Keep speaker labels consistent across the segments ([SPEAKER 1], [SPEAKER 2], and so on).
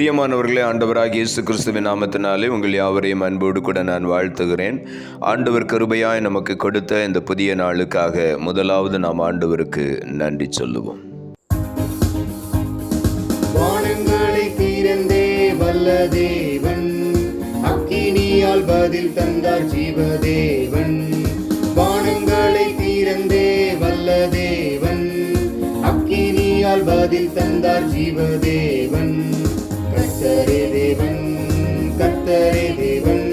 [SPEAKER 1] பிரியமானவர்களே, ஆண்டவராகிய இயேசு கிறிஸ்துவின் நாமத்தினாலே உங்கள் யாவரையும் அன்போடு கூட நான் வாழ்த்துகிறேன். ஆண்டவர் கிருபையாய் நமக்கு கொடுத்த இந்த புதிய நாளுக்காக முதலாவது நாம் ஆண்டவருக்கு நன்றி சொல்லுவோம்.
[SPEAKER 2] வானங்களை திறந்தே வல்ல தேவன், அக்கினியால் பதில் தந்தார் ஜீவதேவன். வானங்களை திறந்தே வல்ல தேவன், அக்கினியால் பதில் தந்தார் ஜீவதேவன். கர்த்தரே தேவன், கர்த்தரே தேவன்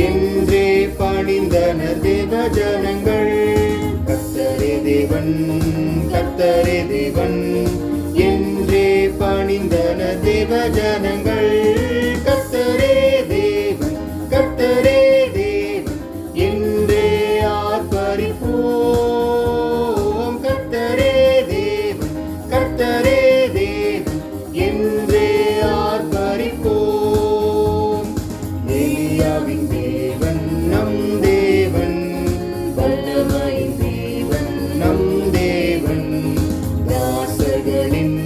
[SPEAKER 2] என்றே பணிந்தனர் தேவ ஜனங்கள். கர்த்தரே தேவன், கர்த்தரே தேவன் என்றே பணிந்தனர் தேவ ஜனங்கள். கர்த்தரே தேவன், கர்த்தரே தேவன் என்றே ஆர்ப்பரிப்போம். கர்த்தரே தேவன், கர்த்தரே தேவன் என்றே ஆர்ப்பரிப்போம். எலியாவின் தேவன் நம் தேவன், வல்லமையின் தேவன் நம் தேவன். தாசர்களின்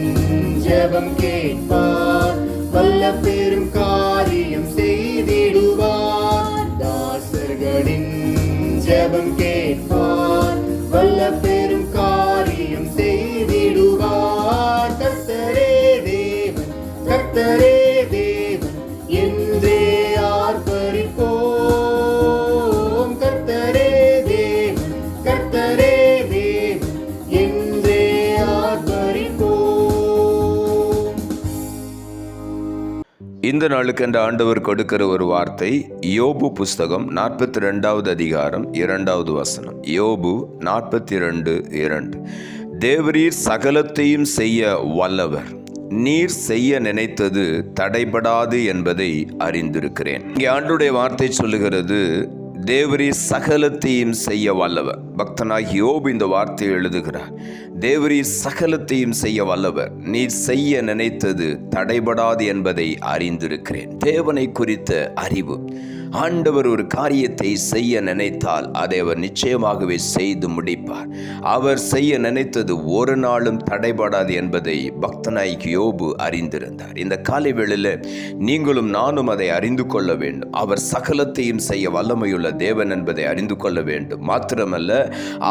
[SPEAKER 2] ஜெபம் கேட்பார், வல்ல பெரும் காரியம் செய்திடுவார். தாசர்களின் ஜெபம் கேட்பார், வல்ல பெரும் காரியம் செய்திடுவார். கர்த்தரே தேவன், கர்த்தரே தேவன் என்றே ஆர்ப்பரிப்போம். கர்த்தரே தேவன், கர்த்தரே தேவன் என்றே ஆர்ப்பரிப்போம்.
[SPEAKER 1] இந்த நாளுக்கு என்ற ஆண்டவர் கொடுக்கிற ஒரு வார்த்தை யோபு புஸ்தகம் 42வது அதிகாரம் 2வது வசனம். யோபு 42:2. தேவரீர் சகலத்தையும் செய்ய வல்லவர், நீர் செய்ய நினைத்தது தடைபடாது என்பதை அறிந்திருக்கிறேன். இங்கே ஆண்டவருடைய வார்த்தை சொல்லுகிறது, தேவரீர் சகலத்தையும் செய்ய வல்லவர். பக்தனாகி யோபு இந்த வார்த்தையை எழுதுகிறார். தேவரீர் சகலத்தையும் செய்ய வல்லவர், நீர் செய்ய நினைத்தது தடைபடாது என்பதை அறிந்திருக்கிறேன். தேவனை குறித்த அறிவு. ஆண்டவர் ஒரு காரியத்தை செய்ய நினைத்தால் அதை அவர் நிச்சயமாகவே செய்து முடிப்பார். அவர் செய்ய நினைத்தது ஒரு நாளும் தடைபடாது என்பதை பக்தனாகி யோபு அறிந்திருந்தார். இந்த காலை வேளையில் நீங்களும் நானும் அதை அறிந்து கொள்ள வேண்டும். அவர் சகலத்தையும் செய்ய வல்லமையுள்ள தேவன் என்பதை அறிந்து கொள்ள வேண்டும். மாத்திரமல்ல,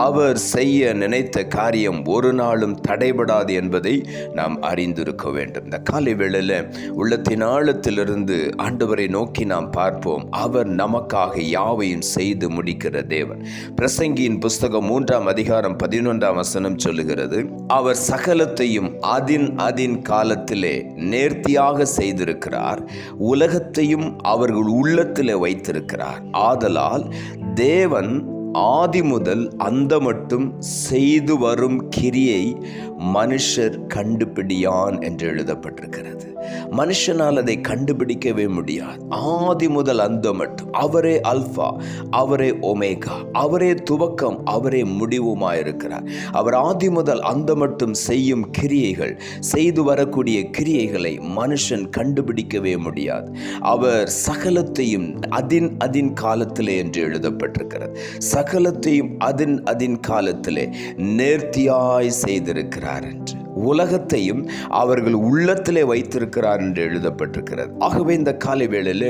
[SPEAKER 1] அவர் செய்ய நினைத்த காரியம் ஒரு நாளும் தடைபடாது என்பதை நாம் அறிந்திருக்க வேண்டும். இந்த காலை வேளையில் உள்ளத்தின் ஆழத்திலிருந்து ஆண்டவரை நோக்கி நாம் பார்ப்போம். அவர் நமக்காக யாவையும் செய்து முடிக்கிற தேவன். பிரசங்கியின் புஸ்தகம் 3ஆம் அதிகாரம் 11ஆம் வசனம் சொல்லுகிறது, அவர் சகலத்தையும் அதின் காலத்திலே நேர்த்தியாக செய்திருக்கிறார், உலகத்தையும் அவர்கள் உள்ளத்திலே வைத்திருக்கிறார். ஆதலால் தேவன் ஆதி முதல் அந்த மட்டும் செய்து வரும் கிரியை மனுஷர் கண்டுபிடியான் என்று எழுதப்பட்டிருக்கிறது. மனுஷனால் அதை கண்டுபிடிக்கவே முடியாது. ஆதி முதல் அந்த மட்டும் அவரே அல்பா, அவரே ஒமேகா, அவரே துவக்கம், அவரே முடிவுமாயிருக்கிறார். அவர் ஆதி முதல் அந்த மட்டும் செய்யும் கிரியைகள், செய்து வரக்கூடிய கிரியைகளை மனுஷன் கண்டுபிடிக்கவே முடியாது. அவர் சகலத்தையும் அதின் காலத்திலே என்று எழுதப்பட்டிருக்கிறது. சகலத்தையும் அதின் காலத்திலே நேர்த்தியாய் செய்திருக்கிறார் என்று, உலகத்தையும் அவர்கள் உள்ளத்திலே வைத்திருக்கிறார் என்று எழுதப்பட்டிருக்கிறது. ஆகவே இந்த காலை வேளையிலே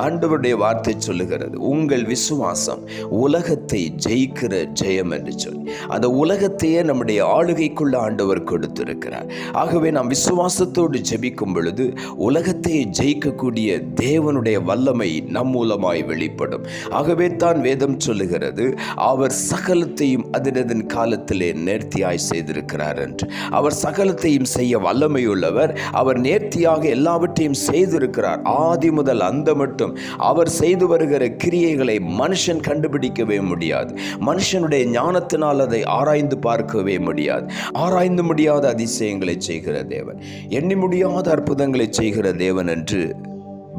[SPEAKER 1] ஆண்டவருடைய வார்த்தை சொல்லுகிறது, உங்கள் விசுவாசம் உலகத்தை ஜெயிக்கிற ஜெயம் என்று சொல்லி, அந்த உலகத்தையே நம்முடைய ஆளுகைக்குள்ள ஆண்டவர் கொடுத்திருக்கிறார். ஆகவே நாம் விசுவாசத்தோடு ஜெபிக்கும் பொழுது உலகத்தையே ஜெயிக்கக்கூடிய தேவனுடைய வல்லமை நம் மூலமாய் வெளிப்படும். ஆகவே தான் வேதம் சொல்லுகிறது, அவர் சகலத்தையும் அதன் காலத்திலே நேர்த்தியாய் செய்திருக்கிறார் என்று. அவர் சகலத்தையும் செய்ய வல்லமையுள்ளவர். அவர் நேர்த்தியாக எல்லாவற்றையும் செய்திருக்கிறார். ஆதி முதல் அந்த மட்டும் அவர் செய்து வருகிற கிரியைகளை மனுஷன் கண்டுபிடிக்கவே முடியாது. மனுஷனுடைய ஞானத்தினால் அதை ஆராய்ந்து பார்க்கவே முடியாது. ஆராய்ந்து முடியாத அதிசயங்களை செய்கிற தேவன், எண்ணி முடியாத அற்புதங்களை செய்கிற தேவன் என்று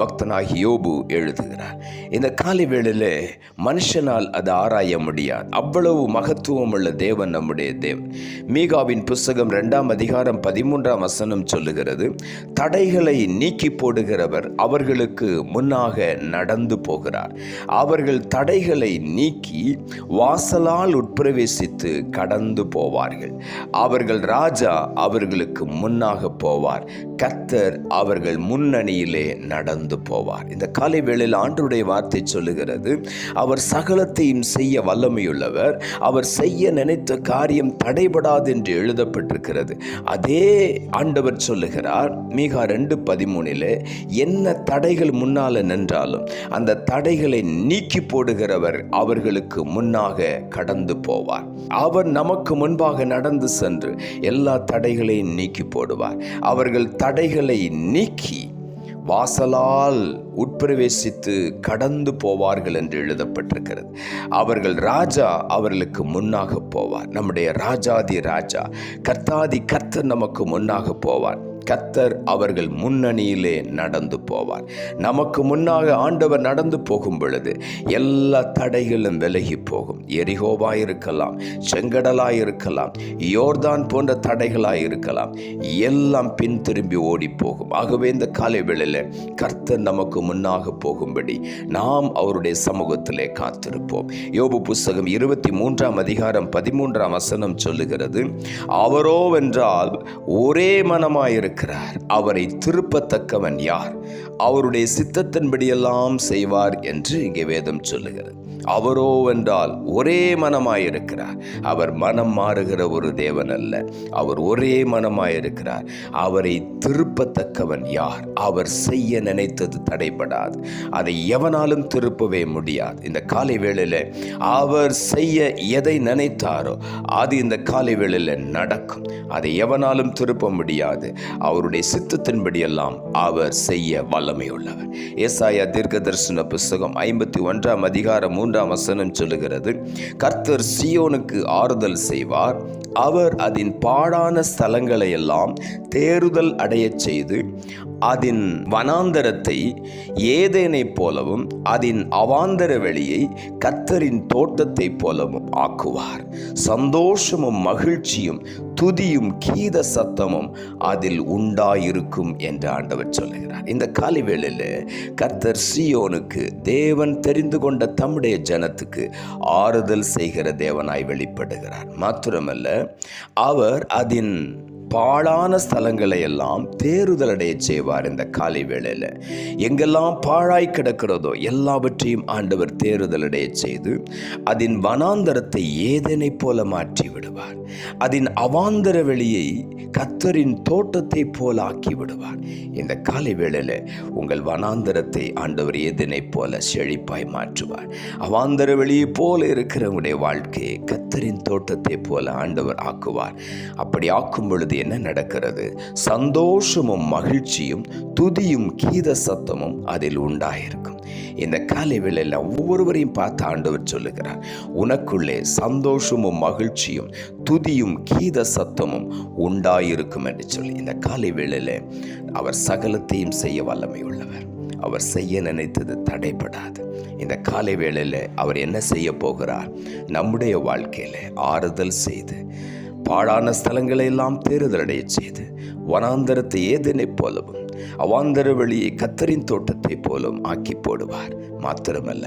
[SPEAKER 1] பக்தனாகி யோபு எழுதுகிறார். இந்த காலை வேளையில மனுஷனால் அது ஆராய முடியாது, அவ்வளவு மகத்துவம் உள்ள தேவன் நம்முடைய தேவன். மீகாவின் புஸ்தகம் 2 அதிகாரம் 13 சொல்லுகிறது, தடைகளை நீக்கி போடுகிறவர் அவர்களுக்கு முன்னாக நடந்து போகிறார். அவர்கள் தடைகளை நீக்கி வாசலால் உட்பிரவேசித்து கடந்து போவார்கள். அவர்கள் ராஜா அவர்களுக்கு முன்னாக போவார். கர்த்தர் அவர்கள் முன்னணியிலே நடந்து போவார். இந்த காலை வேளையில் ஆண்டவருடைய வார்த்தை சொல்லுகிறது, அவர் சகலத்தையும் செய்ய வல்லமையுள்ளவர். அவர் செய்ய நினைத்த காரியம் தடைபடாது என்று எழுதப்பட்டிருக்கிறது. அதே ஆண்டவர் சொல்லுகிறார் மீகா 2:13, என்ன தடைகள் முன்னால நின்றாலும் அந்த தடைகளை நீக்கி போடுகிறவர் அவர்களுக்கு முன்னாக கடந்து போவார். அவர் நமக்கு முன்பாக நடந்து சென்று எல்லா தடைகளையும் நீக்கி போடுவார். அவர்கள் தடைகளை நீக்கி வாசலால் உட்பிரவேசித்து கடந்து போவார்கள் என்று எழுதப்பட்டிருக்கிறது. அவர்கள் ராஜா அவர்களுக்கு முன்னாக போவார். நம்முடைய ராஜாதி ராஜா கர்த்தாதி கர்த்தர் நமக்கு முன்னாக போவார். கர்த்தர் அவர்கள் முன்னணியிலே நடந்து போவார். நமக்கு முன்னாக ஆண்டவர் நடந்து போகும் பொழுது எல்லா தடைகளும் விலகி போகும். எரிகோவாயிருக்கலாம், செங்கடலாயிருக்கலாம், யோர்தான் போன்ற தடைகளாயிருக்கலாம், எல்லாம் பின் திரும்பி ஓடி போகும். ஆகவே இந்த காலை வேளையில் கர்த்தர் நமக்கு முன்னாக போகும்படி நாம் அவருடைய சமூகத்திலே காத்திருப்போம். யோபு புஸ்தகம் 23 அதிகாரம் 13 சொல்லுகிறது, அவரோவென்றால் ஒரே மனமாயிருக்கிறார், அவரை திருப்பத்தக்கவன் யார்? அவருடைய சித்தத்தின்படியெல்லாம் செய்வார் என்று இங்கே வேதம் சொல்லுகிறது. அவரோ என்றால் ஒரே மனமாயிருக்கிறார். அவர் மனம் மாறுகிற ஒரு தேவன் அல்ல, அவர் ஒரே மனமாயிருக்கிறார். அவரை திருப்பத்தக்கவன் யார்? அவர் செய்ய நினைத்தது தடைபடாது, அதை எவனாலும் திருப்பவே முடியாது. இந்த காலை வேளையில் அவர் செய்ய எதை நினைத்தாரோ அது இந்த காலை வேளையில் நடக்கும். அதை எவனாலும் திருப்ப முடியாது. அவருடைய சித்தத்தின்படியெல்லாம் அவர் செய்ய வல்லமையுள்ளவர். ஏசாயா தீர்க்கதரிசன புஸ்தகம் 51 அதிகாரம் 3 சொல்லுகிறது, கர்த்தர் சீயோனுக்கு ஆறுதல் செய்வார். அவர் அதன் பாழான ஸ்தலங்களை எல்லாம் தேறுதல் அடைய செய்து அதன் வனாந்தரத்தை ஏதேனை போலவும் அதன் அவாந்தர வெளியை கர்த்தரின் தோட்டத்தை போலவும் ஆக்குவார். சந்தோஷமும் மகிழ்ச்சியும் துதியும் கீத சத்தமும் அதில் உண்டாயிருக்கும் என்று ஆண்டவர் சொல்லுகிறார். இந்த காலை வேளையில் கர்த்தர் சீயோனுக்கு, தேவன் தெரிந்து கொண்ட தம்முடைய ஜனத்துக்கு ஆறுதல் செய்கிற தேவனாய் வெளிப்படுகிறார். மாத்திரமல்ல, அவர் அதன் பாழான ஸ்தலங்களை எல்லாம் தேறுதலடைய செய்வார். இந்த காலை வேளையில் எங்கெல்லாம் பாழாய் கிடக்கிறதோ எல்லாவற்றையும் ஆண்டவர் தேறுதலடைய செய்து அதன் வனாந்தரத்தை ஏதேனை போல மாற்றி விடுவார். அதன் அவாந்தர வெளியை கர்த்தரின் தோட்டத்தை போல ஆக்கி விடுவார். இந்த காலை வேளையில் உங்கள் வனாந்தரத்தை ஆண்டவர் ஏதேனை போல செழிப்பாய் மாற்றுவார். அவாந்தர வெளியை போல இருக்கிற உங்களுடைய வாழ்க்கையை கர்த்தரின் தோட்டத்தை போல ஆண்டவர் ஆக்குவார். அப்படி ஆக்கும் பொழுது என்ன நடக்கிறது? சந்தோஷமும் மகிழ்ச்சியும் துதியும் கீத சத்தமும் அதில் உண்டாயிருக்கும். இந்த காலை வேளையில் ஒவ்வொருவரையும் பார்த்து ஆண்டவர் சொல்லுகிறார், உனக்குள்ளே சந்தோஷமும் மகிழ்ச்சியும் துதியும் கீத சத்தமும் உண்டாயிருக்கும் என்று சொல்லி. இந்த காலை வேளையில் அவர் சகலத்தையும் செய்ய வல்லமை உள்ளவர். அவர் செய்ய நினைத்தது தடைபடாது. இந்த காலை வேளையில் அவர் என்ன செய்ய போகிறார்? நம்முடைய வாழ்க்கையில் ஆறுதல் செய்து பாழான ஸ்தலங்களை எல்லாம் தேறுதலடைய செய்து வனாந்தரத்தை ஏதேனை போலவும் அவாந்தர வெளியை கர்த்தரின் தோட்டத்தை போலும் ஆக்கி போடுவார். மாத்திரமல்ல,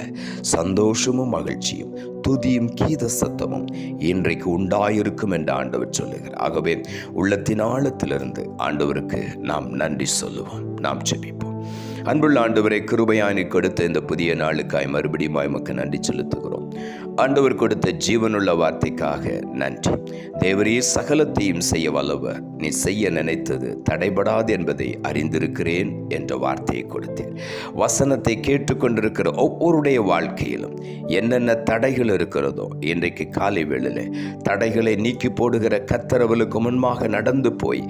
[SPEAKER 1] சந்தோஷமும் மகிழ்ச்சியும் துதியும் கீத சத்தமும் இன்றைக்கு உண்டாயிருக்கும் என்று ஆண்டவர் சொல்லுகிறார். ஆகவே உள்ளத்தின் ஆழத்திலிருந்து ஆண்டவருக்கு நாம் நன்றி சொல்லுவோம். நாம் ஜெபிப்போம். அன்புள்ள ஆண்டவரை, கிருபையாய் நீர் கொடுத்த இந்த புதிய நாளுக்காய் மறுபடியும் உமக்கு நன்றி செலுத்துகிறோம். ஆண்டவர் கொடுத்த ஜீவனுள்ள வார்த்தைக்காக நன்றி. தேவரீர் சகலத்தையும் செய்ய வல்லவர். நீ செய்ய நினைத்தது தடைபடாது என்பதை அறிந்திருக்கிறேன் என்ற வார்த்தையை கொடுத்தேன். வசனத்தை கேட்டுக்கொண்டிருக்கிற ஒவ்வொருடைய வாழ்க்கையிலும் என்னென்ன தடைகள் இருக்கிறதோ இன்றைக்கு காலை வேளையில் தடைகளை நீக்கி போடுகிற கர்த்தரவளுக்கு முன்பாக நடந்து போய்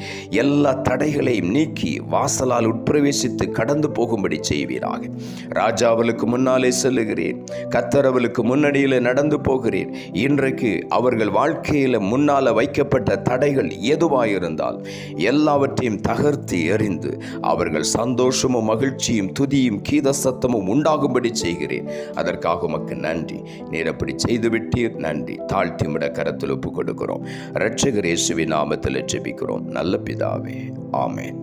[SPEAKER 1] எல்லா தடைகளையும் நீக்கி வாசலால் உட்பிரவேசித்து கடந்து போகும்படி செய்வீராக. ராஜா அவளுக்கு முன்னாலே செல்லுகிறேன், கர்த்தர் அவளுக்கு முன்னணியில் நடந்து போகிறேன். இன்றைக்கு அவர்கள் வாழ்க்கையில் முன்னால் வைக்கப்பட்ட தடைகள் எதுவாயிருந்தால் எல்லாவற்றையும் தகர்த்து எறிந்து அவர்கள் சந்தோஷமும் மகிழ்ச்சியும் துதியும் கீத சத்தமும் உண்டாகும்படி செய்கிறேன். அதற்காக உமக்கு நன்றி. நீர் அப்படி செய்துவிட்டீர். நன்றி. தாழ்த்தி விட கரத்தில் ஒப்பு கொடுக்கிறோம். இரட்சகர் இயேசுவின் நாமத்தில் ஜெபிக்கிறோம் நல்ல பிதாவே. ஆமென்.